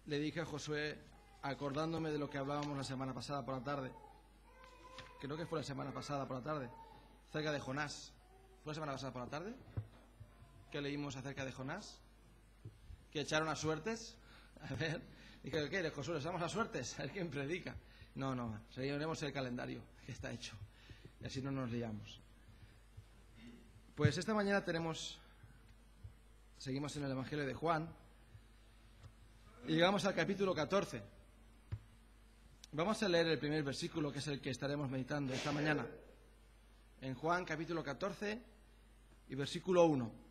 le dije a Josué, acordándome de lo que hablábamos la semana pasada por la tarde, creo que fue la semana pasada por la tarde, acerca de Jonás. ¿Fue la semana pasada por la tarde? ¿Qué leímos acerca de Jonás? ¿Que echaron a suertes? A ver, dije, ¿qué? Josué, ¿les damos a suertes? A ver quién predica. No, seguiremos el calendario que está hecho. Y así no nos liamos. Pues esta mañana seguimos en el Evangelio de Juan y llegamos al capítulo 14. Vamos a leer el primer versículo, que es el que estaremos meditando esta mañana. En Juan capítulo 14 y versículo 1.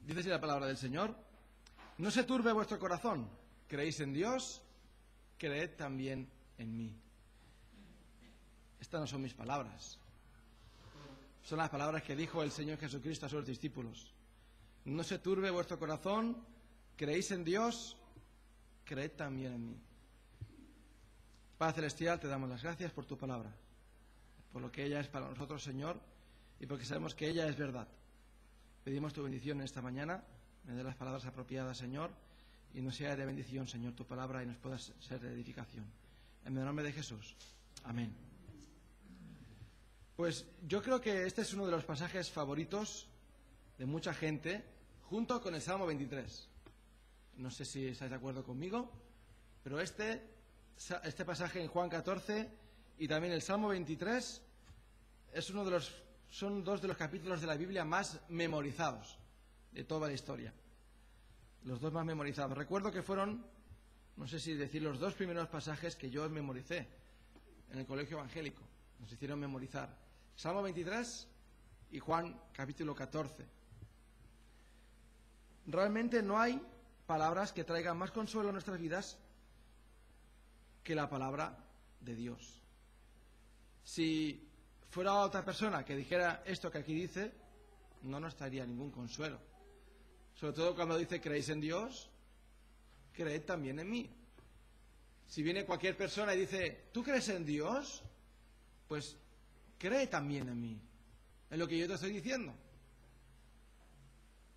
Dice así la palabra del Señor: no se turbe vuestro corazón, creéis en Dios, creed también en mí. Estas no son mis palabras, son las palabras que dijo el Señor Jesucristo a sus discípulos. No se turbe vuestro corazón, creéis en Dios, creed también en mí. Padre Celestial, te damos las gracias por tu palabra, por lo que ella es para nosotros, Señor, y porque sabemos que ella es verdad. Pedimos tu bendición en esta mañana, me dé las palabras apropiadas, Señor, y nos sea de bendición, Señor, tu palabra, y nos pueda ser de edificación. En el nombre de Jesús. Amén. Pues yo creo que este es uno de los pasajes favoritos de mucha gente, junto con el Salmo 23. No sé si estáis de acuerdo conmigo, pero este pasaje en Juan 14 y también el Salmo 23 son dos de los capítulos de la Biblia más memorizados de toda la historia. Los dos más memorizados. Recuerdo que fueron, no sé si decir, los dos primeros pasajes que yo memoricé en el colegio evangélico. Nos hicieron memorizar Salmo 23 y Juan capítulo 14. Realmente no hay palabras que traigan más consuelo a nuestras vidas que la palabra de Dios. Si fuera otra persona que dijera esto que aquí dice, no nos traería ningún consuelo. Sobre todo cuando dice, creéis en Dios, creed también en mí. Si viene cualquier persona y dice, ¿tú crees en Dios? Pues cree también en mí, en lo que yo te estoy diciendo.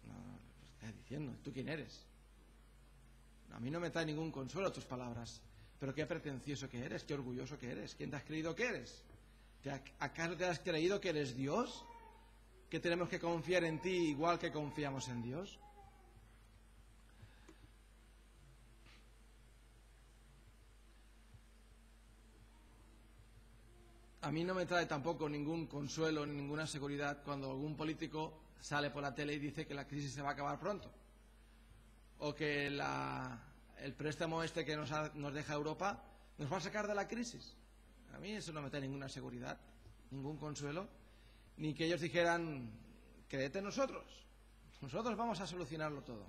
No, lo estás diciendo, ¿tú quién eres? A mí no me trae ningún consuelo tus palabras, pero qué pretencioso que eres, qué orgulloso que eres. ¿Quién te has creído que eres? ¿Acaso te has creído que eres Dios? ¿Que tenemos que confiar en ti igual que confiamos en Dios? A mí no me trae tampoco ningún consuelo ni ninguna seguridad cuando algún político sale por la tele y dice que la crisis se va a acabar pronto, o que el préstamo este que nos deja Europa nos va a sacar de la crisis. A mí eso no me trae ninguna seguridad, ningún consuelo, ni que ellos dijeran, créete en nosotros vamos a solucionarlo todo.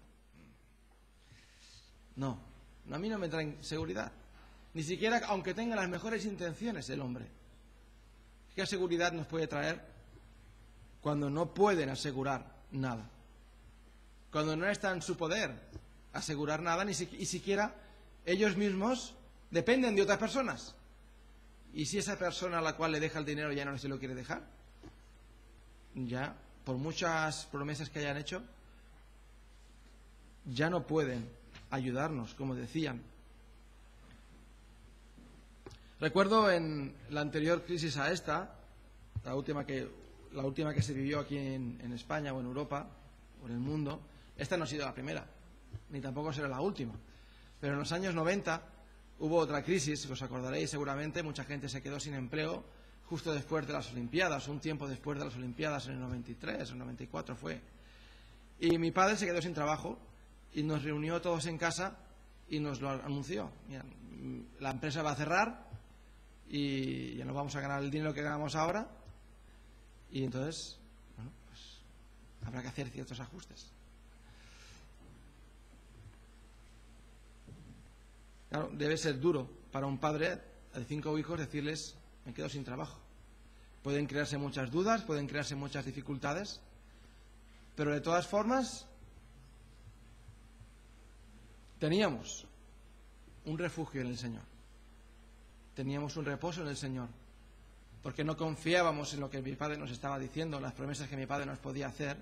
No, a mí no me traen seguridad, ni siquiera aunque tenga las mejores intenciones el hombre. ¿Qué seguridad nos puede traer cuando no pueden asegurar nada? Cuando no está en su poder asegurar nada, y siquiera ellos mismos dependen de otras personas. Y si esa persona a la cual le deja el dinero ya no se lo quiere dejar, ya, por muchas promesas que hayan hecho, ya no pueden ayudarnos, como decían. Recuerdo en la anterior crisis a esta, la última que se vivió aquí en España o en Europa o en el mundo, esta no ha sido la primera, ni tampoco será la última. Pero en los años 90 hubo otra crisis, os acordaréis seguramente, mucha gente se quedó sin empleo justo después de las Olimpiadas, un tiempo después de las Olimpiadas, en el 93 o 94 fue. Y mi padre se quedó sin trabajo y nos reunió todos en casa y nos lo anunció. Mira, la empresa va a cerrar y ya no vamos a ganar el dinero que ganamos ahora, y entonces, bueno, pues habrá que hacer ciertos ajustes. Claro, debe ser duro para un padre de 5 hijos decirles, me quedo sin trabajo. Pueden crearse muchas dudas, pueden crearse muchas dificultades, pero de todas formas teníamos un refugio en el Señor. teníamos un reposo en el Señor, porque no confiábamos en lo que mi Padre nos estaba diciendo, las promesas que mi Padre nos podía hacer,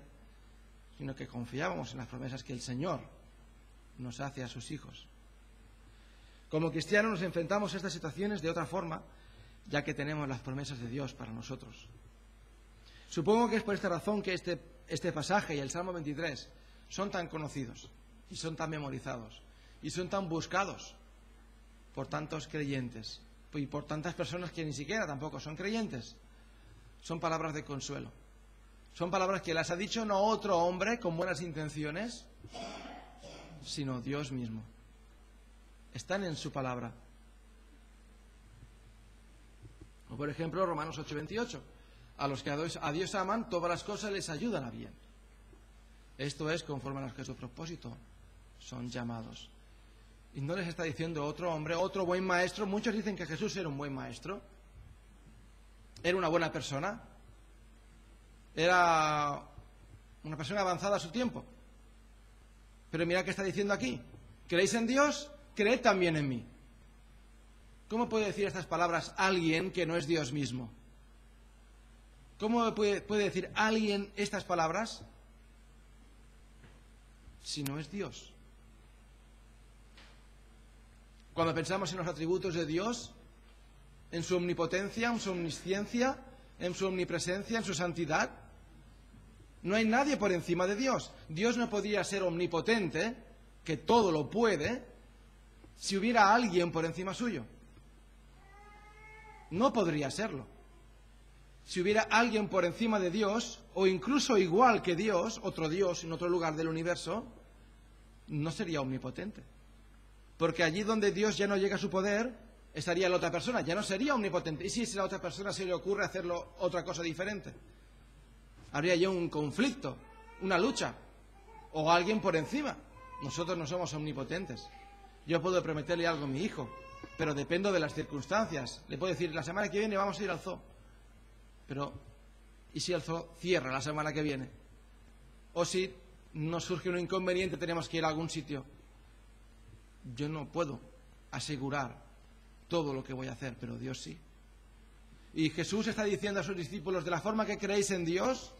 sino que confiábamos en las promesas que el Señor nos hace a sus hijos. Como cristianos nos enfrentamos a estas situaciones de otra forma, ya que tenemos las promesas de Dios para nosotros. Supongo que es por esta razón que este pasaje y el Salmo 23 son tan conocidos y son tan memorizados y son tan buscados por tantos creyentes y por tantas personas que ni siquiera tampoco son creyentes. Son palabras de consuelo. Son palabras que las ha dicho no otro hombre con buenas intenciones, sino Dios mismo. Están en su palabra. O por ejemplo, Romanos 8:28. A los que a Dios aman, todas las cosas les ayudan a bien. Esto es conforme a los que su propósito son llamados. Y no les está diciendo otro hombre, otro buen maestro. Muchos dicen que Jesús era un buen maestro. Era una buena persona. Era una persona avanzada a su tiempo. Pero mirad qué está diciendo aquí. ¿Creéis en Dios? Creed también en mí. ¿Cómo puede decir estas palabras alguien que no es Dios mismo? ¿Cómo puede decir alguien estas palabras si no es Dios? Cuando pensamos en los atributos de Dios, en su omnipotencia, en su omnisciencia, en su omnipresencia, en su santidad, no hay nadie por encima de Dios. Dios no podía ser omnipotente, que todo lo puede, si hubiera alguien por encima suyo. No podría serlo. Si hubiera alguien por encima de Dios, o incluso igual que Dios, otro Dios en otro lugar del universo, no sería omnipotente. Porque allí donde Dios ya no llega a su poder, estaría la otra persona, ya no sería omnipotente. ¿Y si a la otra persona se le ocurre hacerlo otra cosa diferente? Habría ya un conflicto, una lucha, o alguien por encima. Nosotros no somos omnipotentes. Yo puedo prometerle algo a mi hijo, pero dependo de las circunstancias. Le puedo decir, la semana que viene vamos a ir al zoo. Pero, ¿y si el zoo cierra la semana que viene? O si nos surge un inconveniente, tenemos que ir a algún sitio. Yo no puedo asegurar todo lo que voy a hacer, pero Dios sí. Y Jesús está diciendo a sus discípulos, de la forma que creéis en Dios,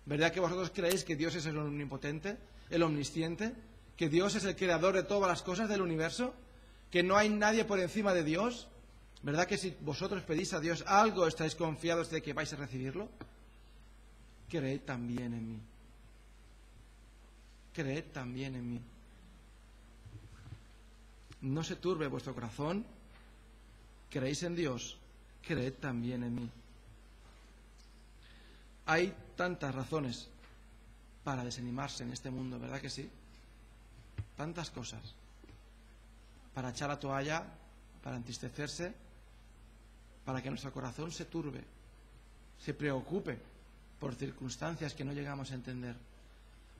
¿verdad que vosotros creéis que Dios es el omnipotente, el omnisciente? ¿Que Dios es el creador de todas las cosas del universo? ¿Que no hay nadie por encima de Dios? ¿Verdad que si vosotros pedís a Dios algo, estáis confiados de que vais a recibirlo? Creed también en mí. Creed también en mí. No se turbe vuestro corazón. ¿Creéis en Dios? Creed también en mí. Hay tantas razones para desanimarse en este mundo, ¿verdad que sí? Tantas cosas. Para echar la toalla, para entristecerse, para que nuestro corazón se turbe, se preocupe por circunstancias que no llegamos a entender.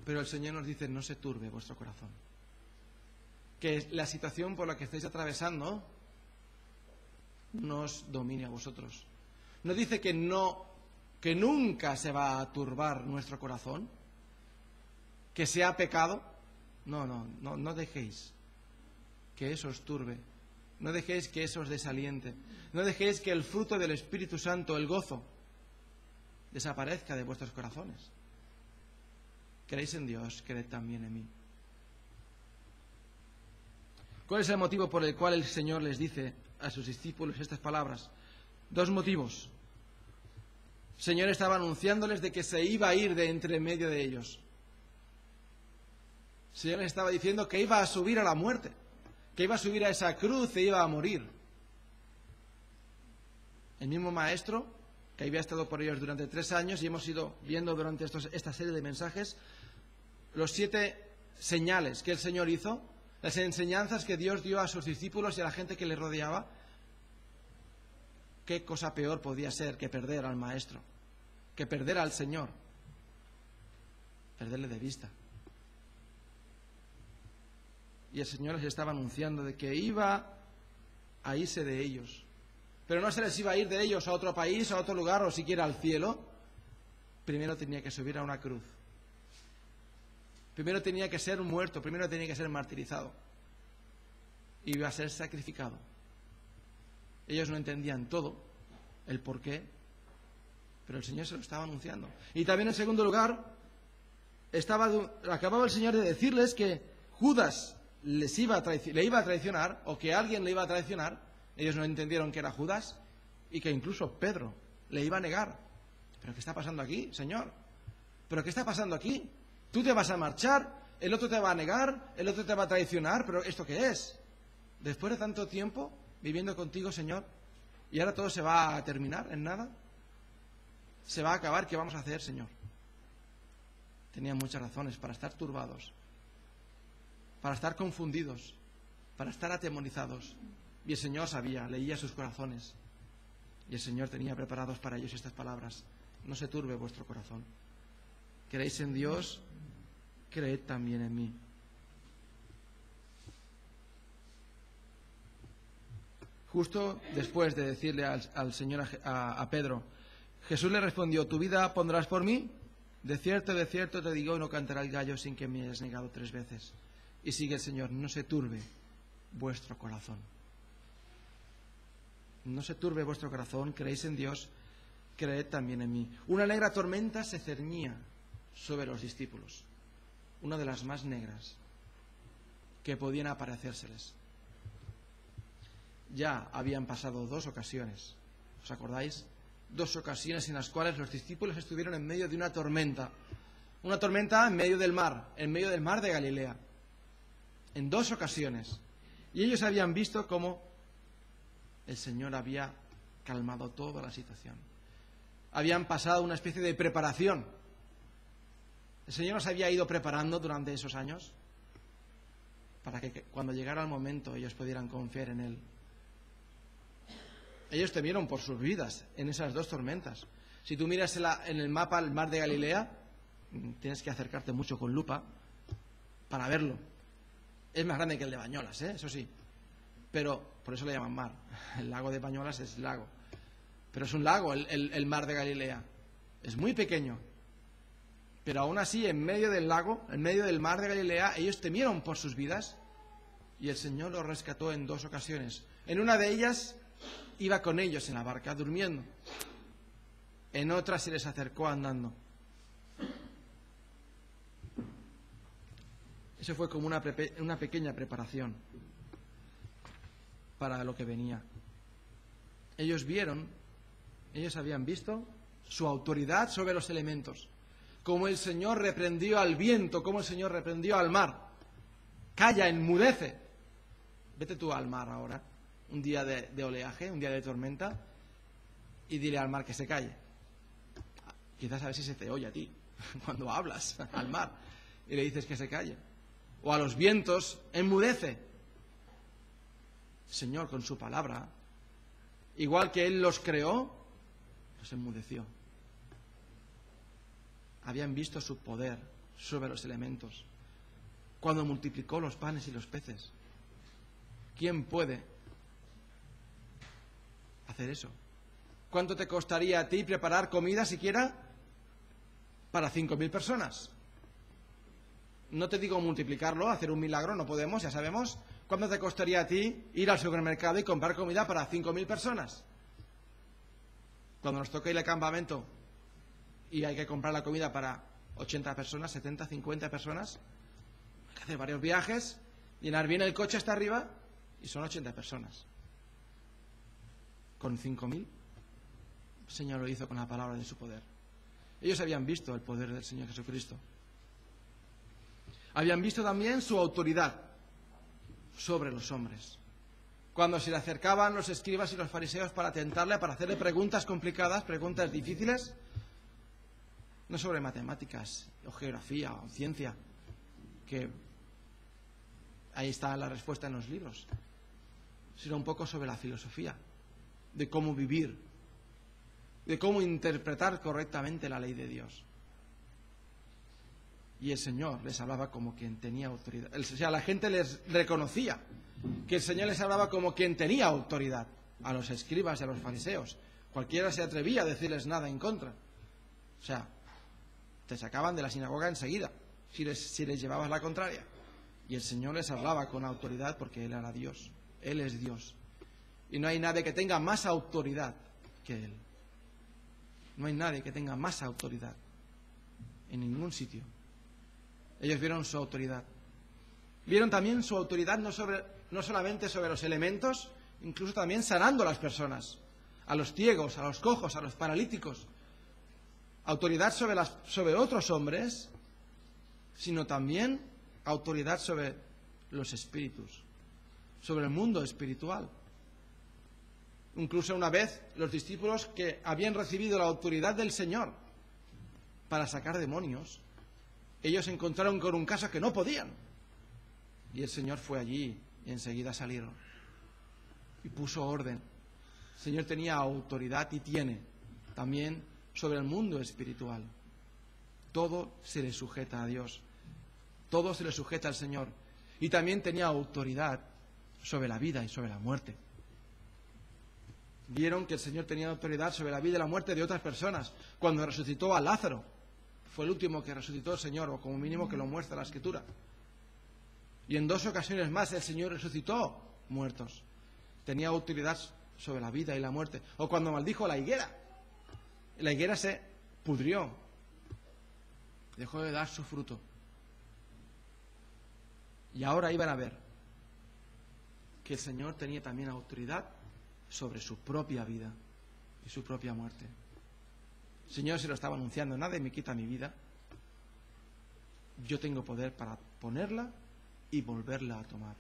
Pero el Señor nos dice, no se turbe vuestro corazón. Que la situación por la que estáis atravesando no os domine a vosotros. No dice que nunca se va a turbar nuestro corazón, que sea pecado. No dejéis que eso os turbe. No dejéis que eso os desaliente. No dejéis que el fruto del Espíritu Santo, el gozo, desaparezca de vuestros corazones. ¿Creéis en Dios? Creed también en mí. ¿Cuál es el motivo por el cual el Señor les dice a sus discípulos estas palabras? Dos motivos. El Señor estaba anunciándoles de que se iba a ir de entre medio de ellos. El Señor les estaba diciendo que iba a subir a la muerte, que iba a subir a esa cruz e iba a morir. El mismo Maestro, que había estado por ellos durante 3 años, y hemos ido viendo durante esta serie de mensajes los 7 señales que el Señor hizo, las enseñanzas que Dios dio a sus discípulos y a la gente que le rodeaba. ¿Qué cosa peor podía ser que perder al Maestro, que perder al Señor? Perderle de vista. Y el Señor les estaba anunciando de que iba a irse de ellos. Pero no se les iba a ir de ellos a otro país, a otro lugar o siquiera al cielo. Primero tenía que subir a una cruz. Primero tenía que ser muerto, primero tenía que ser martirizado. Iba a ser sacrificado. Ellos no entendían todo, el por qué, pero el Señor se lo estaba anunciando. Y también, en segundo lugar, acababa el Señor de decirles que Judas le iba a traicionar, o que alguien le iba a traicionar. Ellos no entendieron que era Judas, y que incluso Pedro le iba a negar. ¿Pero qué está pasando aquí, Señor? ¿Pero qué está pasando aquí? Tú te vas a marchar, el otro te va a negar, el otro te va a traicionar, ¿pero esto qué es? Después de tanto tiempo viviendo contigo, Señor, y ahora todo se va a terminar en nada. Se va a acabar, ¿qué vamos a hacer, Señor? Tenían muchas razones para estar turbados, para estar confundidos, para estar atemorizados. Y el Señor sabía, leía sus corazones. Y el Señor tenía preparados para ellos estas palabras: no se turbe vuestro corazón. ¿Creéis en Dios? Creed también en mí. Justo después de decirle al Señor, a Pedro, Jesús le respondió: ¿tu vida pondrás por mí? De cierto te digo, no cantará el gallo sin que me hayas negado 3 veces. Y sigue el Señor: no se turbe vuestro corazón. No se turbe vuestro corazón, creéis en Dios, creed también en mí. Una negra tormenta se cernía sobre los discípulos, una de las más negras que podían aparecérseles. Ya habían pasado 2 ocasiones, ¿os acordáis? 2 ocasiones en las cuales los discípulos estuvieron en medio de una tormenta en medio del mar de Galilea, en 2 ocasiones. Y ellos habían visto cómo el Señor había calmado toda la situación. Habían pasado una especie de preparación. El Señor nos había ido preparando durante esos años para que cuando llegara el momento ellos pudieran confiar en Él. Ellos temieron por sus vidas en esas 2 tormentas. Si tú miras en el mapa el mar de Galilea, tienes que acercarte mucho con lupa para verlo. Es más grande que el de Bañolas, eso sí. Pero por eso le llaman mar. El lago de Bañolas es lago. Pero es un lago el mar de Galilea. Es muy pequeño. Pero aún así, en medio del lago, en medio del mar de Galilea, ellos temieron por sus vidas. Y el Señor los rescató en 2 ocasiones. En una de ellas iba con ellos en la barca, durmiendo. En otra se les acercó andando. Eso fue como una pequeña preparación para lo que venía. Ellos habían visto su autoridad sobre los elementos, cómo el Señor reprendió al viento, cómo el Señor reprendió al mar. Calla, enmudece. Vete tú al mar ahora, un día de oleaje, un día de tormenta, y dile al mar que se calle. Quizás a ver si se te oye a ti cuando hablas al mar y le dices que se calle. O a los vientos: enmudece. Señor, con su palabra, igual que Él los creó, los enmudeció. Habían visto su poder sobre los elementos cuando multiplicó los panes y los peces. ¿Quién puede hacer eso? ¿Cuánto te costaría a ti preparar comida siquiera para 5.000 personas? No te digo multiplicarlo, hacer un milagro, no podemos, ya sabemos. ¿Cuánto te costaría a ti ir al supermercado y comprar comida para 5.000 personas? Cuando nos toca ir al campamento y hay que comprar la comida para 80 personas, 70, 50 personas, hay que hacer varios viajes, llenar bien el coche hasta arriba y son 80 personas. Con 5.000, el Señor lo hizo con la palabra de su poder. Ellos habían visto el poder del Señor Jesucristo. Habían visto también su autoridad sobre los hombres. Cuando se le acercaban los escribas y los fariseos para tentarle, para hacerle preguntas complicadas, preguntas difíciles, no sobre matemáticas o geografía o ciencia, que ahí está la respuesta en los libros, sino un poco sobre la filosofía, de cómo vivir, de cómo interpretar correctamente la ley de Dios. Y el Señor les hablaba como quien tenía autoridad. O sea, la gente les reconocía que el Señor les hablaba como quien tenía autoridad. A los escribas y a los fariseos. Cualquiera se atrevía a decirles nada en contra. O sea, te sacaban de la sinagoga enseguida, si les llevabas la contraria. Y el Señor les hablaba con autoridad porque Él era Dios. Él es Dios. Y no hay nadie que tenga más autoridad que Él. No hay nadie que tenga más autoridad en ningún sitio. Ellos vieron su autoridad. Vieron también su autoridad no solamente sobre los elementos, incluso también sanando a las personas, a los ciegos, a los cojos, a los paralíticos. Autoridad sobre otros hombres, sino también autoridad sobre los espíritus, sobre el mundo espiritual. Incluso una vez los discípulos que habían recibido la autoridad del Señor para sacar demonios, ellos se encontraron con un caso que no podían. Y el Señor fue allí y enseguida salieron. Y puso orden. El Señor tenía autoridad y tiene también sobre el mundo espiritual. Todo se le sujeta a Dios. Todo se le sujeta al Señor. Y también tenía autoridad sobre la vida y sobre la muerte. Vieron que el Señor tenía autoridad sobre la vida y la muerte de otras personas. Cuando resucitó a Lázaro, fue el último que resucitó el Señor, o como mínimo que lo muestra la Escritura. Y en 2 ocasiones más el Señor resucitó muertos. Tenía autoridad sobre la vida y la muerte. O cuando maldijo la higuera se pudrió, dejó de dar su fruto. Y ahora iban a ver que el Señor tenía también autoridad sobre su propia vida y su propia muerte. El Señor se lo estaba anunciando: nadie me quita mi vida, yo tengo poder para ponerla y volverla a tomar.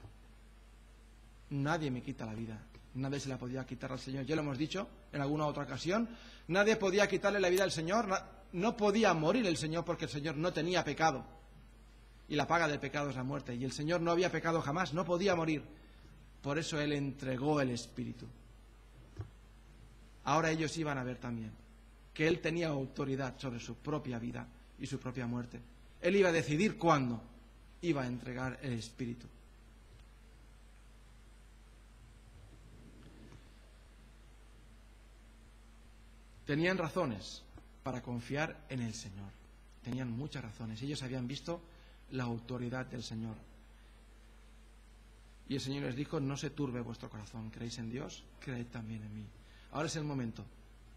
Nadie me quita la vida, nadie se la podía quitar al Señor. Ya lo hemos dicho en alguna otra ocasión, nadie podía quitarle la vida al Señor, no podía morir el Señor porque el Señor no tenía pecado. Y la paga del pecado es la muerte, y el Señor no había pecado jamás, no podía morir. Por eso Él entregó el Espíritu. Ahora ellos iban a ver también que Él tenía autoridad sobre su propia vida y su propia muerte. Él iba a decidir cuándo iba a entregar el Espíritu. Tenían razones para confiar en el Señor. Tenían muchas razones. Ellos habían visto la autoridad del Señor. Y el Señor les dijo: no se turbe vuestro corazón. ¿Creéis en Dios? Creed también en mí. Ahora es el momento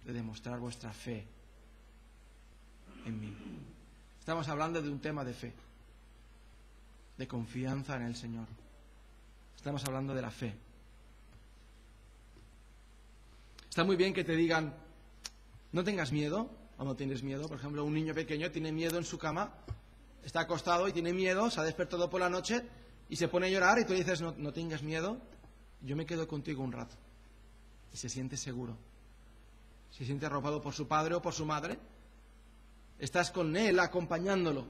de demostrar vuestra fe en mí. Estamos hablando de un tema de fe, de confianza en el Señor. Estamos hablando de la fe. Está muy bien que te digan: no tengas miedo, o no tienes miedo. Por ejemplo, un niño pequeño tiene miedo en su cama, está acostado y tiene miedo, se ha despertado por la noche y se pone a llorar, y tú le dices: no tengas miedo, yo me quedo contigo un rato. Y se siente seguro, se siente arropado por su padre o por su madre. Estás con él acompañándolo.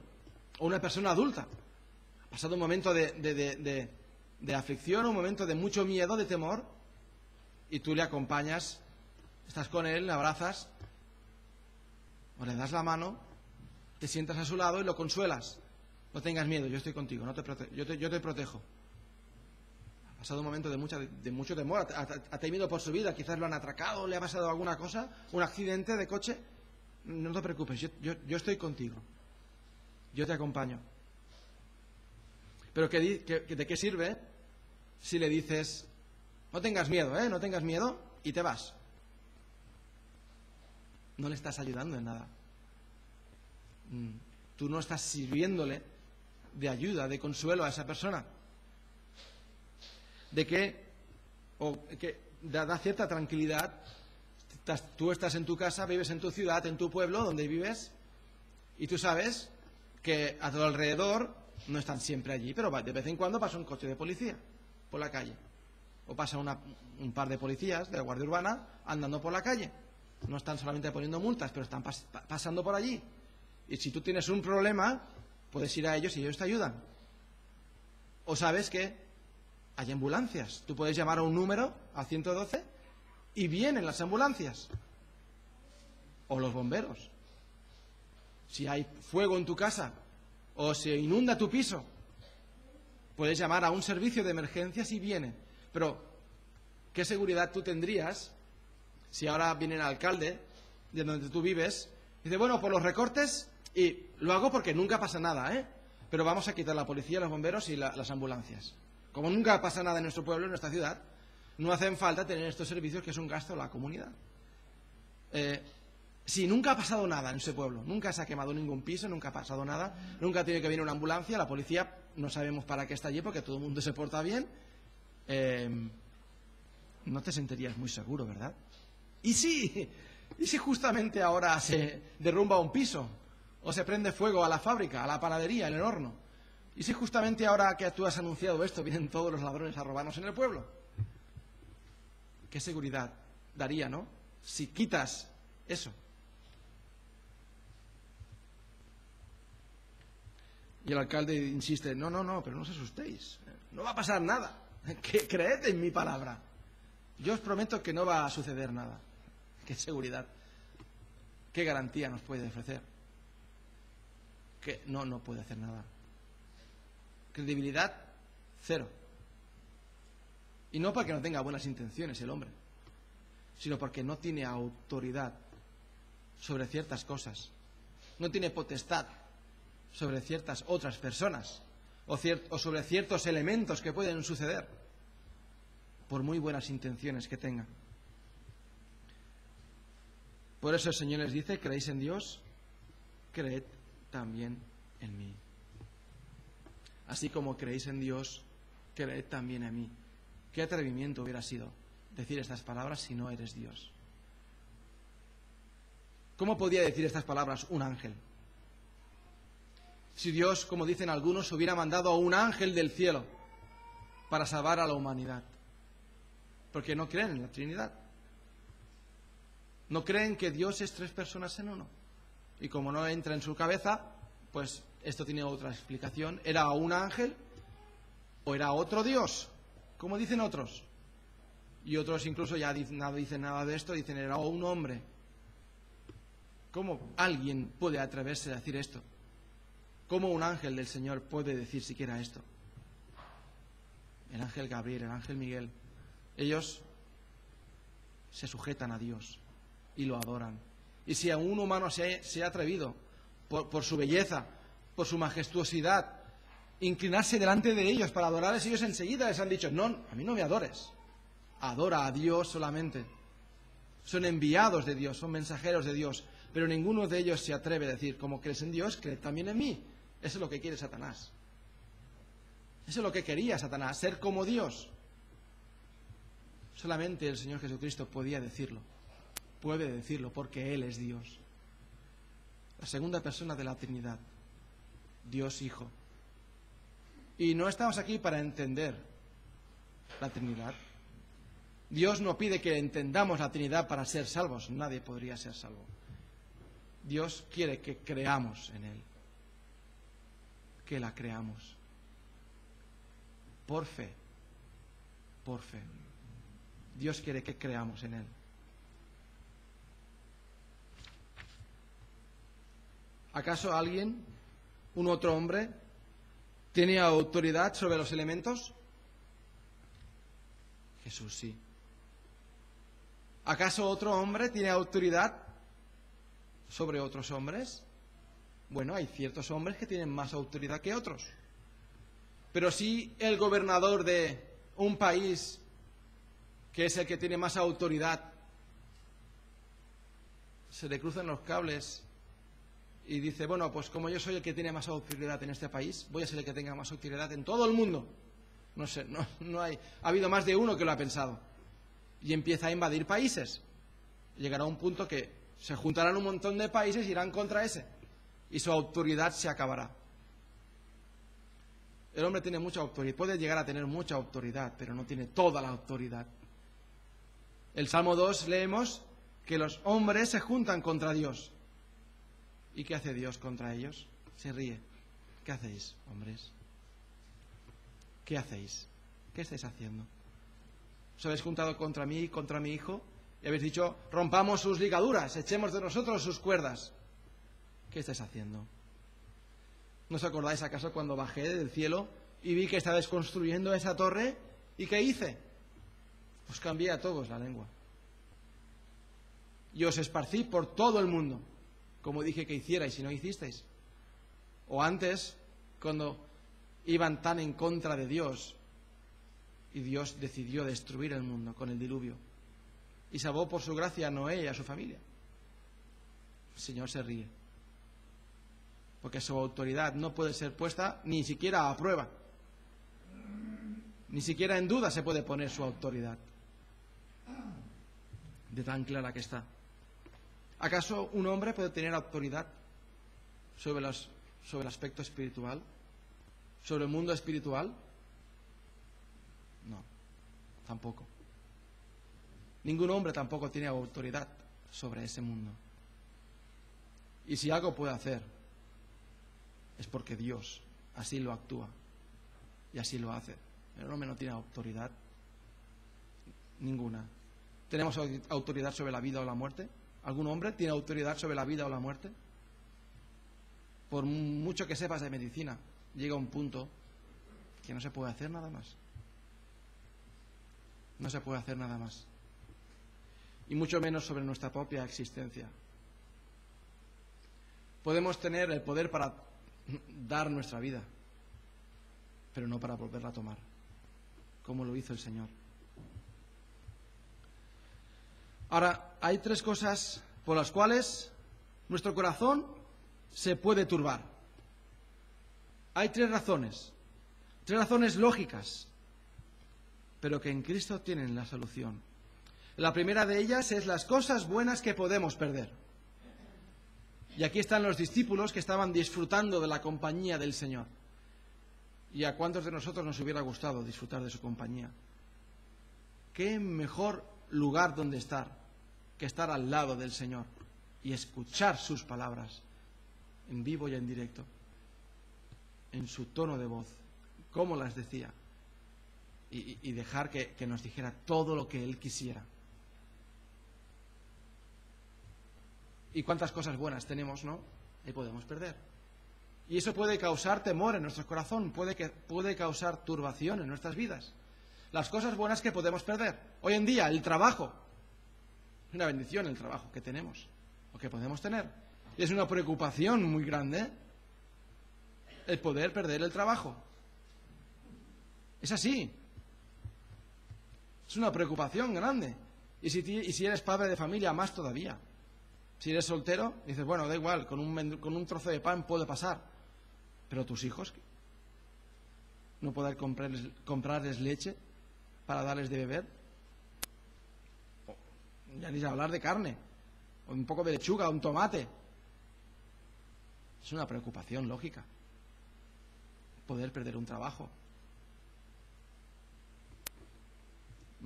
O una persona adulta ha pasado un momento de aflicción, un momento de mucho miedo, de temor, y tú le acompañas, estás con él, le abrazas o le das la mano, te sientas a su lado y lo consuelas. No tengas miedo, yo estoy contigo, yo te protejo. Ha pasado un momento de mucho temor, ha temido por su vida, quizás lo han atracado, le ha pasado alguna cosa, un accidente de coche. No te preocupes, yo estoy contigo, yo te acompaño. Pero ¿de qué sirve si le dices: no tengas miedo, no tengas miedo, y te vas? No le estás ayudando en nada. Tú no estás sirviéndole de ayuda, de consuelo a esa persona. Que da cierta tranquilidad. Tú estás en tu casa, vives en tu ciudad, en tu pueblo, donde vives, y tú sabes que a tu alrededor no están siempre allí, pero de vez en cuando pasa un coche de policía por la calle, o pasa un par de policías de la Guardia Urbana andando por la calle. No están solamente poniendo multas, pero están pasando por allí. Y si tú tienes un problema, puedes ir a ellos y ellos te ayudan. O sabes que hay ambulancias. Tú puedes llamar a un número, al 112, y vienen las ambulancias. O los bomberos. Si hay fuego en tu casa o se inunda tu piso, puedes llamar a un servicio de emergencias y vienen. Pero, ¿qué seguridad tú tendrías si ahora viene el alcalde de donde tú vives y dice: bueno, por los recortes, y lo hago porque nunca pasa nada, pero vamos a quitar la policía, los bomberos y las ambulancias? Como nunca pasa nada en nuestro pueblo, en nuestra ciudad, no hacen falta tener estos servicios que es un gasto a la comunidad. Si nunca ha pasado nada en ese pueblo, nunca se ha quemado ningún piso, nunca ha pasado nada, nunca tiene que venir una ambulancia, la policía no sabemos para qué está allí porque todo el mundo se porta bien, no te sentirías muy seguro, ¿verdad? ¿Y si justamente ahora se derrumba un piso o se prende fuego a la fábrica, a la panadería, en el horno? ¿Y si justamente ahora que tú has anunciado esto vienen todos los ladrones a robarnos en el pueblo? ¿Qué seguridad daría, no? Si quitas eso. Y el alcalde insiste, no, pero no os asustéis, no va a pasar nada, creed en mi palabra. Yo os prometo que no va a suceder nada. ¿Qué seguridad? ¿Qué garantía nos puede ofrecer? Que no puede hacer nada. Credibilidad, cero. Y no porque no tenga buenas intenciones el hombre, sino porque no tiene autoridad sobre ciertas cosas. No tiene potestad sobre ciertas otras personas o sobre ciertos elementos que pueden suceder, por muy buenas intenciones que tenga. Por eso el Señor les dice, ¿creéis en Dios? Creed también en mí. Así como creéis en Dios, creed también en mí. ¿Qué atrevimiento hubiera sido decir estas palabras si no eres Dios? ¿Cómo podía decir estas palabras un ángel? Si Dios, como dicen algunos, hubiera mandado a un ángel del cielo para salvar a la humanidad. Porque no creen en la Trinidad. No creen que Dios es tres personas en uno. Y como no entra en su cabeza, pues esto tiene otra explicación. ¿Era un ángel o era otro Dios? Como dicen otros. Y otros incluso ya no dicen nada de esto, dicen era un hombre. ¿Cómo alguien puede atreverse a decir esto? ¿Cómo un ángel del Señor puede decir siquiera esto? El ángel Gabriel, el ángel Miguel, ellos se sujetan a Dios y lo adoran. Y si a un humano se ha atrevido, por su belleza, por su majestuosidad, inclinarse delante de ellos para adorarles, ellos enseguida les han dicho, no, a mí no me adores, adora a Dios solamente. Son enviados de Dios, son mensajeros de Dios, pero ninguno de ellos se atreve a decir, como crees en Dios, cree también en mí. Eso es lo que quiere Satanás. Eso es lo que quería Satanás, ser como Dios. Solamente el Señor Jesucristo podía decirlo. Puede decirlo porque Él es Dios. La segunda persona de la Trinidad. Dios Hijo. Y no estamos aquí para entender la Trinidad. Dios no pide que entendamos la Trinidad para ser salvos. Nadie podría ser salvo. Dios quiere que creamos en Él. Que la creamos. Por fe. Por fe. Dios quiere que creamos en Él. ¿Acaso alguien, un otro hombre, tiene autoridad sobre los elementos? Jesús sí. ¿Acaso otro hombre tiene autoridad sobre otros hombres? Bueno, hay ciertos hombres que tienen más autoridad que otros. Pero si el gobernador de un país, que es el que tiene más autoridad, se le cruzan los cables y dice, bueno, pues como yo soy el que tiene más autoridad en este país, voy a ser el que tenga más autoridad en todo el mundo. No sé, no hay. Ha habido más de uno que lo ha pensado. Y empieza a invadir países. Llegará a un punto que se juntarán un montón de países y irán contra ese. Y su autoridad se acabará. El hombre tiene mucha autoridad, puede llegar a tener mucha autoridad, pero no tiene toda la autoridad. El Salmo 2 leemos que los hombres se juntan contra Dios. ¿Y qué hace Dios contra ellos? Se ríe. ¿Qué hacéis, hombres? ¿Qué hacéis? ¿Qué estáis haciendo? ¿Os habéis juntado contra mí y contra mi hijo? Y habéis dicho, rompamos sus ligaduras, echemos de nosotros sus cuerdas. ¿Qué estáis haciendo? ¿No os acordáis acaso cuando bajé del cielo y vi que estabais construyendo esa torre? ¿Y qué hice? Os cambié a todos la lengua. Y os esparcí por todo el mundo, como dije que hicierais y no hicisteis. O antes, cuando iban tan en contra de Dios, y Dios decidió destruir el mundo con el diluvio y salvó por su gracia a Noé y a su familia. El Señor se ríe, porque su autoridad no puede ser puesta ni siquiera a prueba, ni siquiera en duda se puede poner su autoridad, de tan clara que está. ¿Acaso un hombre puede tener autoridad sobre el aspecto espiritual, sobre el mundo espiritual? No, tampoco. Ningún hombre tampoco tiene autoridad sobre ese mundo. Y si algo puede hacer, es porque Dios así lo actúa y así lo hace. El hombre no tiene autoridad ninguna. ¿Tenemos autoridad sobre la vida o la muerte? ¿Algún hombre tiene autoridad sobre la vida o la muerte? Por mucho que sepas de medicina, llega un punto que no se puede hacer nada más. No se puede hacer nada más. Y mucho menos sobre nuestra propia existencia. Podemos tener el poder para dar nuestra vida, pero no para volverla a tomar, como lo hizo el Señor. Ahora, hay tres cosas por las cuales nuestro corazón se puede turbar. Hay tres razones lógicas, pero que en Cristo tienen la solución. La primera de ellas es las cosas buenas que podemos perder. Y aquí están los discípulos que estaban disfrutando de la compañía del Señor. ¿Y a cuántos de nosotros nos hubiera gustado disfrutar de su compañía? ¿Qué mejor lugar donde estar que estar al lado del Señor y escuchar sus palabras en vivo y en directo, en su tono de voz, cómo las decía, y dejar que nos dijera todo lo que Él quisiera? Y cuántas cosas buenas tenemos, ¿no? Y podemos perder. Y eso puede causar temor en nuestro corazón, puede causar turbación en nuestras vidas. Las cosas buenas que podemos perder. Hoy en día, el trabajo. Es una bendición el trabajo que tenemos, o que podemos tener. Y es una preocupación muy grande el poder perder el trabajo. Es así. Es una preocupación grande. Y si eres padre de familia, más todavía. Si eres soltero, dices, bueno, da igual, con un trozo de pan puede pasar. Pero tus hijos, no poder comprarles leche para darles de beber, ya ni hablar de carne, o un poco de lechuga, un tomate. Es una preocupación lógica poder perder un trabajo.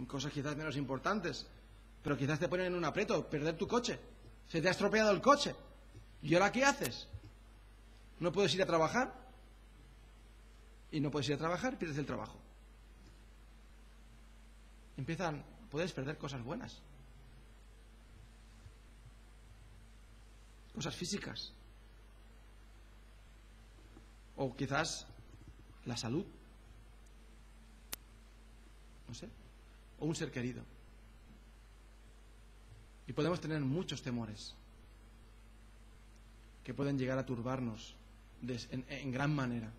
Cosas quizás menos importantes, pero quizás te ponen en un aprieto, perder tu coche. Se te ha estropeado el coche. ¿Y ahora qué haces? ¿No puedes ir a trabajar? Y no puedes ir a trabajar, pierdes el trabajo. Puedes perder cosas buenas. Cosas físicas. O quizás la salud. No sé. O un ser querido. Y podemos tener muchos temores que pueden llegar a turbarnos en gran manera.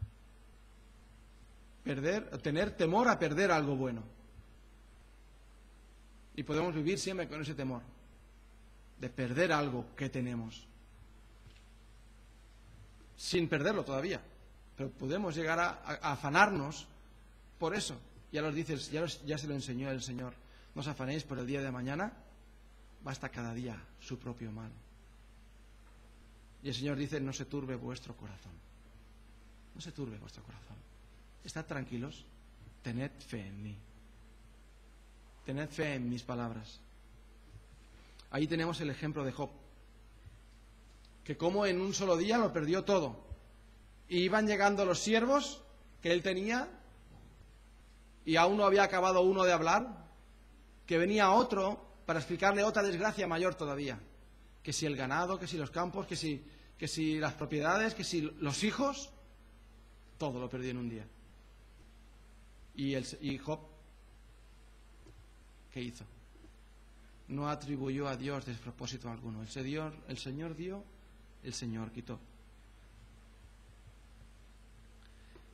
Tener temor a perder algo bueno. Y podemos vivir siempre con ese temor de perder algo que tenemos. Sin perderlo todavía. Pero podemos llegar a afanarnos por eso. Ya se lo enseñó el Señor. No os afanéis por el día de mañana. Basta cada día su propio mal. Y el Señor dice, no se turbe vuestro corazón. No se turbe vuestro corazón. Estad tranquilos, tened fe en mí. Tened fe en mis palabras. Ahí tenemos el ejemplo de Job, que como en un solo día lo perdió todo. Y iban llegando los siervos que él tenía, y aún no había acabado uno de hablar, que venía otro para explicarle otra desgracia mayor todavía. Que si el ganado, que si los campos, que si las propiedades, que si los hijos, todo lo perdió en un día. Y Job, ¿qué hizo? No atribuyó a Dios despropósito alguno. El Señor dio, el Señor quitó.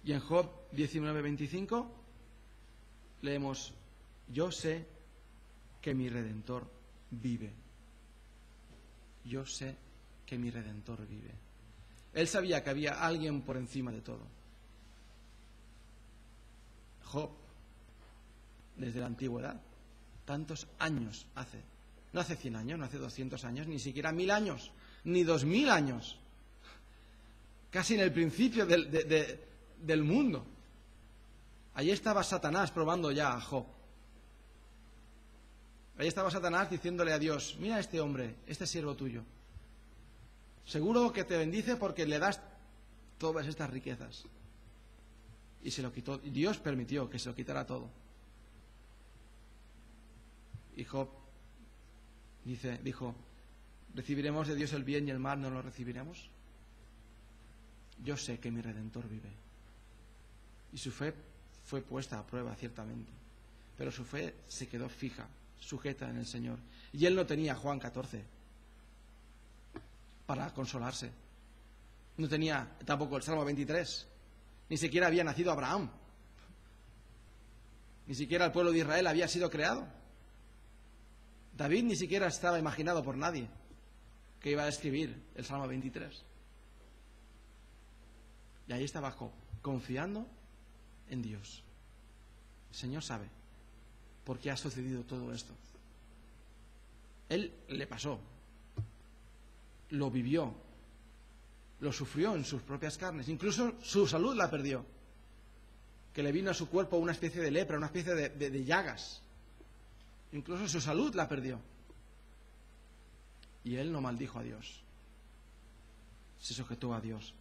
Y en Job 19:25, leemos: yo sé que mi Redentor vive. Yo sé que mi Redentor vive. Él sabía que había alguien por encima de todo. Job, desde la antigüedad, tantos años hace, no hace 100 años, no hace 200 años, ni siquiera 1000 años, ni 2000 años, casi en el principio del mundo. Allí estaba Satanás probando ya a Job. Allí estaba Satanás diciéndole a Dios: mira a este hombre, este siervo tuyo, seguro que te bendice porque le das todas estas riquezas. Y se lo quitó. Dios permitió que se lo quitara todo. Y Job dijo: ¿recibiremos de Dios el bien y el mal no lo recibiremos? Yo sé que mi Redentor vive. Y su fe fue puesta a prueba, ciertamente, pero su fe se quedó fija, sujeta en el Señor. Y él no tenía Juan 14 para consolarse. No tenía tampoco el Salmo 23. Ni siquiera había nacido Abraham. Ni siquiera el pueblo de Israel había sido creado. David ni siquiera estaba imaginado por nadie que iba a escribir el Salmo 23. Y ahí estaba Job, confiando en Dios. El Señor sabe por qué ha sucedido todo esto. Él le pasó, lo vivió, lo sufrió en sus propias carnes. Incluso su salud la perdió, que le vino a su cuerpo una especie de lepra, una especie de llagas. Incluso su salud la perdió. Y él no maldijo a Dios, se sujetó a Dios.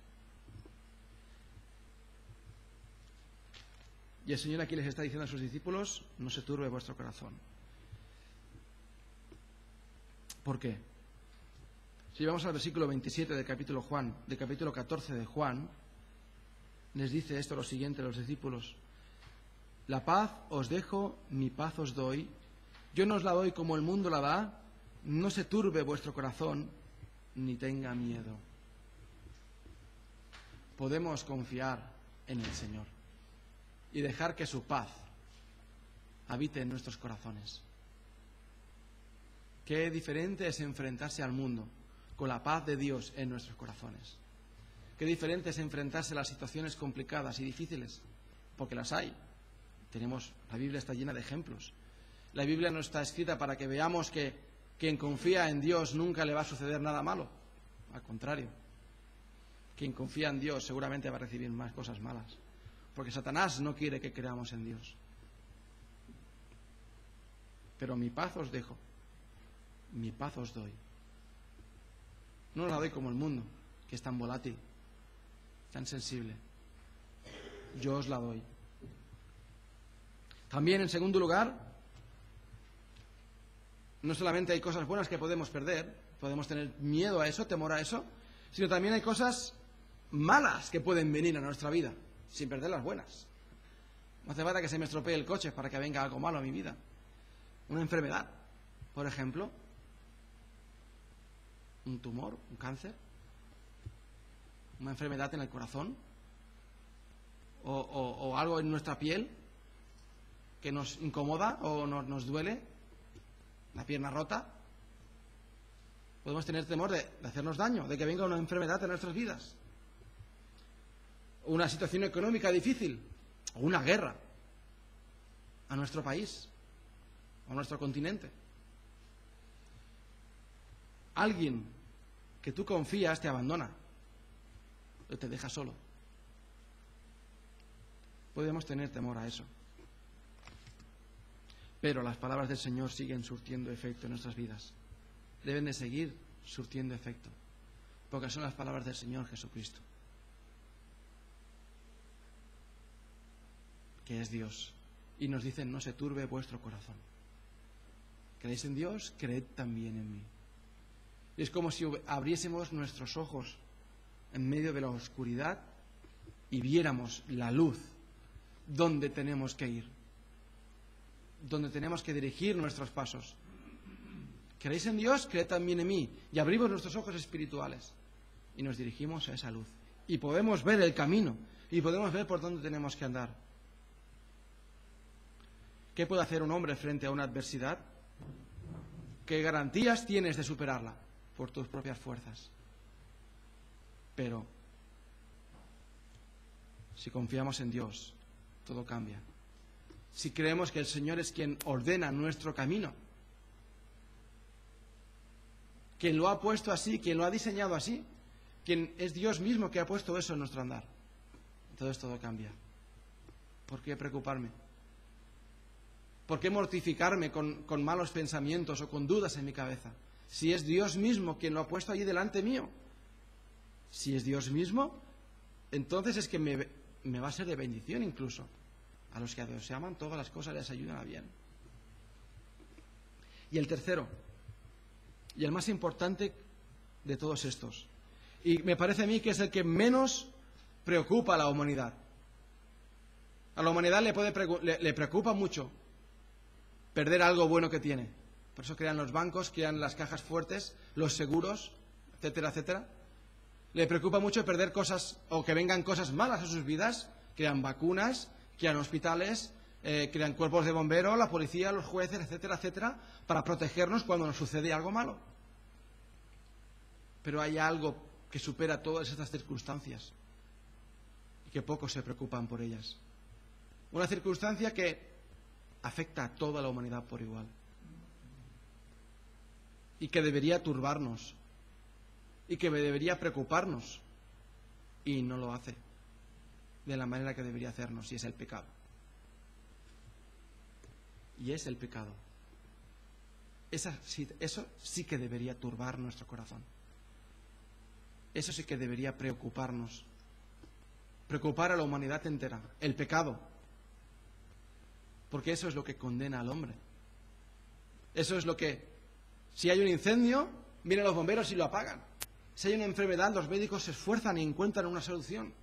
Y el Señor aquí les está diciendo a sus discípulos: no se turbe vuestro corazón. ¿Por qué? Si vamos al versículo 27 del capítulo 14 de Juan, les dice esto lo siguiente a los discípulos: la paz os dejo, mi paz os doy. Yo no os la doy como el mundo la da. No se turbe vuestro corazón, ni tenga miedo. Podemos confiar en el Señor y dejar que su paz habite en nuestros corazones. Qué diferente es enfrentarse al mundo con la paz de Dios en nuestros corazones. Qué diferente es enfrentarse a las situaciones complicadas y difíciles, porque las hay. La Biblia está llena de ejemplos. La Biblia no está escrita para que veamos que quien confía en Dios nunca le va a suceder nada malo. Al contrario, quien confía en Dios seguramente va a recibir más cosas malas, porque Satanás no quiere que creamos en Dios. Pero mi paz os dejo, mi paz os doy. No la doy como el mundo, que es tan volátil, tan sensible. Yo os la doy. También, en segundo lugar, no solamente hay cosas buenas que podemos perder, podemos tener miedo a eso, temor a eso, sino también hay cosas malas que pueden venir a nuestra vida, sin perder las buenas. No hace falta que se me estropee el coche para que venga algo malo a mi vida. Una enfermedad, por ejemplo, un tumor, un cáncer, una enfermedad en el corazón, o algo en nuestra piel que nos incomoda o nos duele, la pierna rota. Podemos tener temor de hacernos daño, de que venga una enfermedad en nuestras vidas, una situación económica difícil, o una guerra a nuestro país, a nuestro continente. Alguien que tú confías te abandona, o te deja solo. Podemos tener temor a eso. Pero las palabras del Señor siguen surtiendo efecto en nuestras vidas. Deben de seguir surtiendo efecto, porque son las palabras del Señor Jesucristo, que es Dios. Y nos dicen: no se turbe vuestro corazón. ¿Creéis en Dios? Creed también en mí. Y es como si abriésemos nuestros ojos en medio de la oscuridad y viéramos la luz donde tenemos que ir, donde tenemos que dirigir nuestros pasos. ¿Creéis en Dios? Creed también en mí. Y abrimos nuestros ojos espirituales y nos dirigimos a esa luz. Y podemos ver el camino y podemos ver por dónde tenemos que andar. ¿Qué puede hacer un hombre frente a una adversidad? ¿Qué garantías tienes de superarla? Por tus propias fuerzas. Pero si confiamos en Dios, todo cambia. Si creemos que el Señor es quien ordena nuestro camino, quien lo ha puesto así, quien lo ha diseñado así, quien es Dios mismo que ha puesto eso en nuestro andar, entonces todo cambia. ¿Por qué preocuparme? ¿Por qué mortificarme con malos pensamientos o con dudas en mi cabeza? Si es Dios mismo quien lo ha puesto allí delante mío. Si es Dios mismo, entonces es que me va a ser de bendición incluso. A los que a Dios se aman, todas las cosas les ayudan a bien. Y el tercero, y el más importante de todos estos, y me parece a mí que es el que menos preocupa a la humanidad. A la humanidad le preocupa mucho perder algo bueno que tiene. Por eso crean los bancos, crean las cajas fuertes, los seguros, etcétera, etcétera. Le preocupa mucho perder cosas o que vengan cosas malas a sus vidas. Crean vacunas, crean hospitales, crean cuerpos de bomberos, la policía, los jueces, etcétera, etcétera, para protegernos cuando nos sucede algo malo. Pero hay algo que supera todas estas circunstancias y que pocos se preocupan por ellas. Una circunstancia que afecta a toda la humanidad por igual y que debería turbarnos y que debería preocuparnos y no lo hace de la manera que debería hacernos, y es el pecado. Y es el pecado. Eso sí que debería turbar nuestro corazón. Eso sí que debería preocuparnos, preocupar a la humanidad entera, el pecado. Porque eso es lo que condena al hombre. Eso es lo que, si hay un incendio, vienen los bomberos y lo apagan. Si hay una enfermedad, los médicos se esfuerzan y encuentran una solución.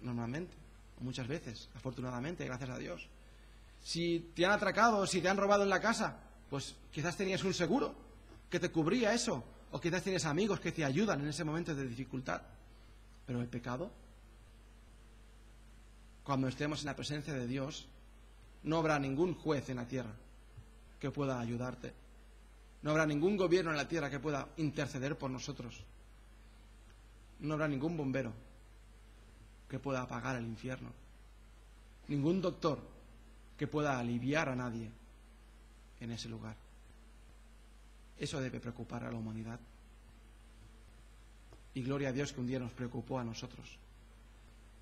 Normalmente, o muchas veces, afortunadamente, gracias a Dios. Si te han atracado, si te han robado en la casa, pues quizás tenías un seguro que te cubría eso, o quizás tienes amigos que te ayudan en ese momento de dificultad. Pero el pecado, cuando estemos en la presencia de Dios, no habrá ningún juez en la tierra que pueda ayudarte. No habrá ningún gobierno en la tierra que pueda interceder por nosotros. No habrá ningún bombero que pueda apagar el infierno. Ningún doctor que pueda aliviar a nadie en ese lugar. Eso debe preocupar a la humanidad. Y gloria a Dios que un día nos preocupó a nosotros.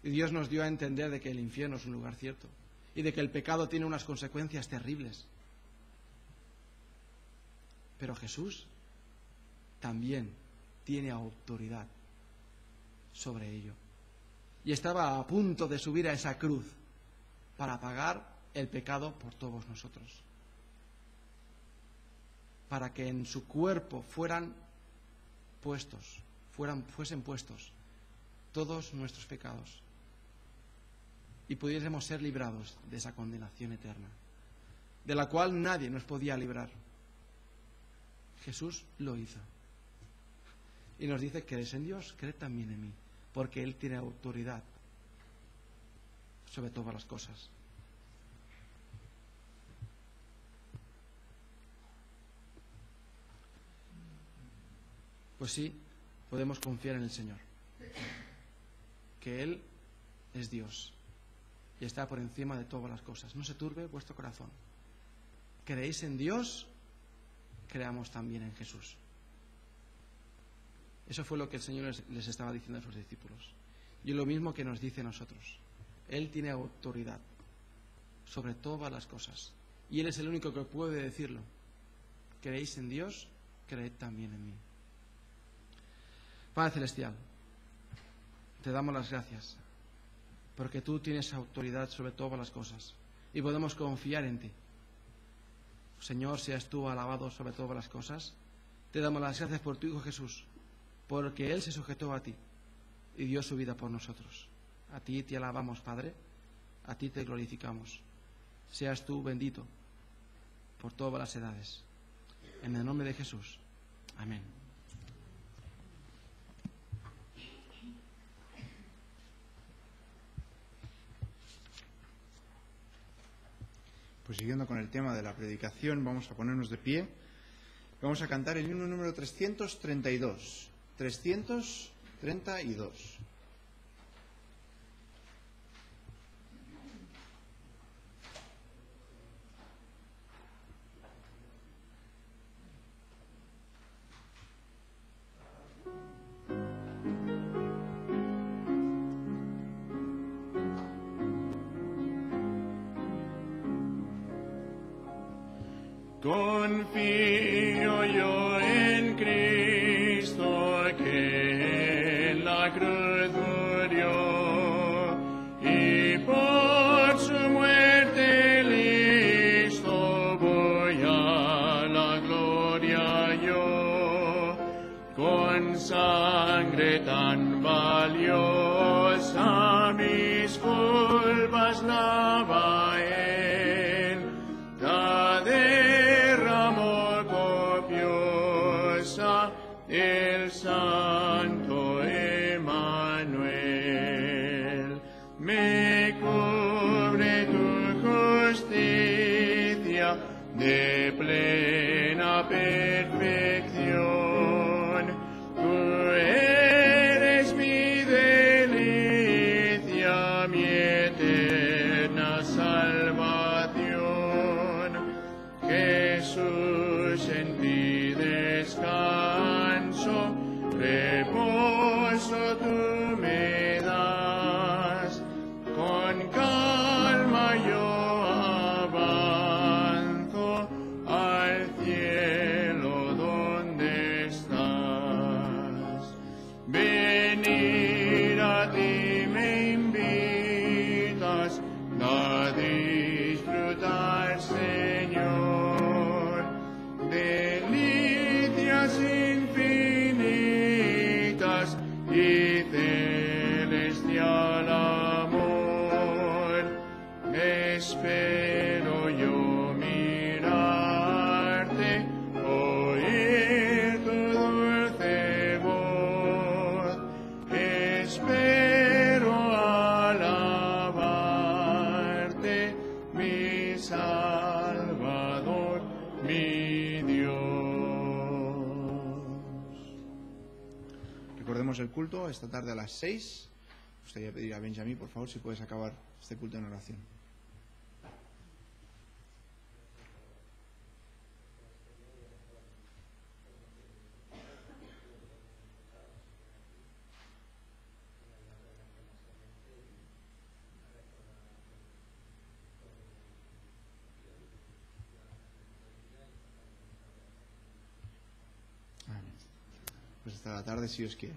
Y Dios nos dio a entender de que el infierno es un lugar cierto y de que el pecado tiene unas consecuencias terribles. Pero Jesús también tiene autoridad sobre ello. Y estaba a punto de subir a esa cruz para pagar el pecado por todos nosotros. Para que en su cuerpo fuesen puestos todos nuestros pecados y pudiésemos ser librados de esa condenación eterna, de la cual nadie nos podía librar. Jesús lo hizo. Y nos dice: ¿crees en Dios? Creed también en mí, porque Él tiene autoridad sobre todas las cosas. Pues sí, podemos confiar en el Señor, que Él es Dios y está por encima de todas las cosas. No se turbe vuestro corazón. ¿Creéis en Dios? Creamos también en Jesús. Eso fue lo que el Señor les estaba diciendo a sus discípulos. Y lo mismo que nos dice a nosotros. Él tiene autoridad sobre todas las cosas. Y Él es el único que puede decirlo. ¿Creéis en Dios? Creed también en mí. Padre Celestial, te damos las gracias porque tú tienes autoridad sobre todas las cosas y podemos confiar en ti. Señor, seas tú alabado sobre todas las cosas. Te damos las gracias por tu Hijo Jesús, porque Él se sujetó a ti y dio su vida por nosotros. A ti te alabamos, Padre, a ti te glorificamos. Seas tú bendito por todas las edades. En el nombre de Jesús. Amén. Pues siguiendo con el tema de la predicación, vamos a ponernos de pie. Vamos a cantar el himno número 332. 332. Confío yo en Cristo que en la cruz murió y por su muerte listo voy a la gloria yo. Con sangre tan valiosa mis culpas lava él. El Santo Emmanuel me cubre tu justicia de plena perfección. Tú eres mi delicia, mi eterna salvación. Jesús, en ti descanso, reposo tú me das. Con calma yo avanzo al cielo donde estás. Venir a ti me invitas a disfrutar, Señor, delicias infinitas y celestial amor. Espero yo mirarte, oír tu dulce voz. Espero alabarte, mi Salvador, mi Dios. Recordemos el culto esta tarde a las 6. Me gustaría pedir a Benjamín, por favor, si puedes acabar este culto en oración. Amén. Pues hasta la tarde, si Dios quiere.